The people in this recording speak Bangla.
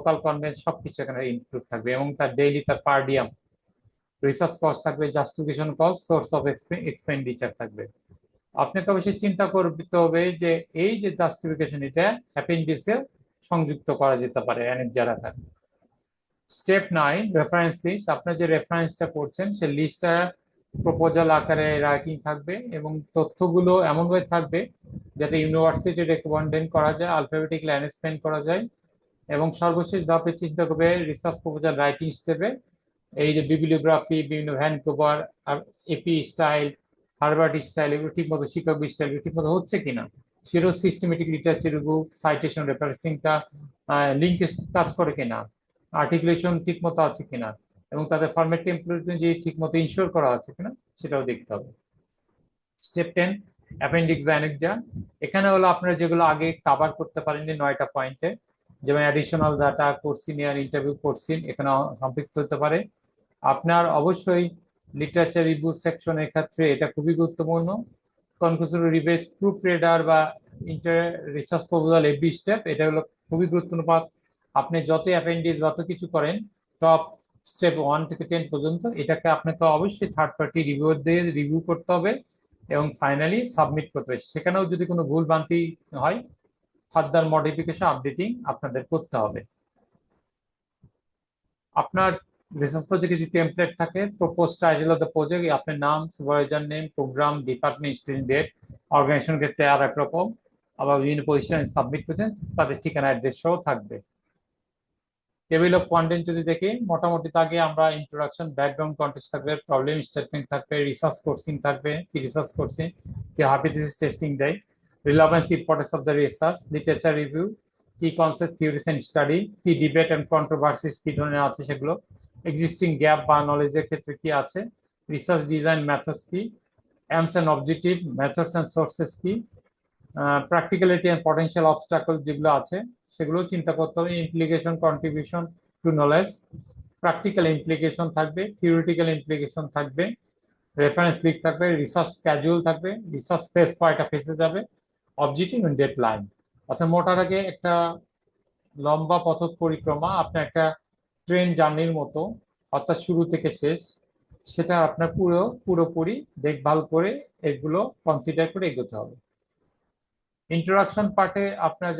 লোকাল কনভেন্স সবকিছু এখানে ইনক্লুড থাকবে, এবং তার ডেইলি তার পার ডিয়াম, রিসার্চ কস্ট থাকবে, justification cost, source of expenditure থাকবে। আপনাকে অবশ্যই চিন্তা করতে হবে যে এই যে জাস্টিফিকেশন, এটা অ্যাপেন্ডিক্সে সংযুক্ত করা যেতে পারে অ্যানেক্সার আকারে। Step 9, reference list. আপনার যে রেফারেন্সটা করছেন সেই লিস্টটা প্রপোজাল আকারে রাইটিং থাকবে, এবং তথ্যগুলো এমনভাবে থাকবে যাতে ইউনিভার্সিটি রেকমেন্ডেড করা যায়, আলফাবেটিক্যালি অ্যারেঞ্জমেন্ট করা যায়। এবং সর্বশেষ ধাপে চিন্তা করবে রিসার্চ প্রপোজাল রাইটিং স্টেপে এই যে বিবলিওগ্রাফি, বিভিন্ন Vancouver, AP style, Harvard style, এগুলো ঠিক মতো, শিকাগো স্টাইল এগুলো ঠিক মতো হচ্ছে কিনা, সেটাও সিস্টেমেটিক লিটারেচার রিভিউ, সাইটেশন রেফারেন্সিংটা লিঙ্ক কাজ করে কিনা, আর্টিকুলেশন ঠিক মতো আছে কিনা, এবং তাদের ফরম্যাট টেমপ্লেট যে ঠিক মতো ইনশিওর করা আছে কিনা সেটাও দেখতে হবে। স্টেপ 10, অ্যাপেন্ডিক্স বা অ্যানেক্সা। এখানে হলো আপনারা যেগুলো আগে কভার করতে পারেননি 9টা পয়েন্টে, যেমন অ্যাডিশনাল ডাটা, কোর্সিনিয়ার ইন্টারভিউ কোর্সিন এখানে সম্পৃক্ত হতে পারে। আপনার অবশ্যই লিটারেচার রিভিউ সেকশনের ক্ষেত্রে এটা খুবই গুরুত্বপূর্ণ। কনক্লুসিভ রিভিউস, প্রুফ রিডার বা inter research proposal every step, এটা হলো খুবই গুরুত্বপূর্ণ পার্ট। আপনি যত অ্যাপেন্ডিক্স যত কিছু করেন, টপ স্টেপ 1 থেকে 10 পর্যন্ত, এটাকে আপনাকে অবশ্যই থার্ড পার্টি রিভিউ দিয়ে রিভিউ করতে হবে এবং ফাইনালি সাবমিট করতে হবে। সেখানেও যদি কোনো ভুল ভ্রান্তি হয়, ফার্দার মডিফিকেশন আপডেটিং আপনাদের করতে হবে। আপনার রিসার্চ প্রজেক্টে কিছু টেমপ্লেট থাকে, propose title of the project, আপনার নাম, supervisor name, programme, department, student date, organization ক্ষেত্রে আর এক রকম, আবার বিভিন্ন পজিশন সাবমিট করছেন তাদের ঠিকানা অ্যাড্রেস সহ থাকবে। টেবিল অফ কন্টেন্ট যদি দেখি, মোটামুটি তাকে আমরা ইন্ট্রোডাকশন, ব্যাকগ্রাউন্ড কন্টেক্সট থাকবে, প্রবলেম স্টেটমেন্ট থাকবে, রিসার্চ কোর্সিং থাকবে, কি রিসার্চ করছে, কি হাইপোথিসিস টেস্টিং দেয়, relevance importance of the research, literature review, কি কনসেপ্ট, থিওরিস এন্ড স্টাডি, কি ডিবেট এন্ড কন্ট্রোভার্সিস কি ধরনের আছে সেগুলো, এক্সিস্টিং গ্যাপ বা নলেজের ক্ষেত্রে কি আছে, রিসার্চ ডিজাইন মেথডস কি, aims and objective, methods and sources কি, প্র্যাকটিক্যালিটি এন্ড পটেনশিয়াল অবস্টাকল যেগুলো আছে সেগুলো চিন্তা করতে হবে। Implication, contribution to knowledge, practical implication থাকবে, থিওরিটিক্যাল ইমপ্লিকেশন থাকবে, রেফারেন্স লিক থাকবে, রিসার্চ স্ক্যাজুয়াল থাকবে, রিসার্চ ফেস কয়টা ফেসে যাবে, অবজেক্টিভ এন্ড ডেডলাইন। অর্থাৎ মোটার আগে একটা লম্বা পথ পরিক্রমা, আপনার একটা ট্রেন জার্নির মতো, অর্থাৎ শুরু থেকে শেষ, সেটা আপনার পুরোপুরি দেখভাল করে এগুলো কনসিডার করে এগোতে হবে। ইন্ট্রোডাকশন পার্টে আপনার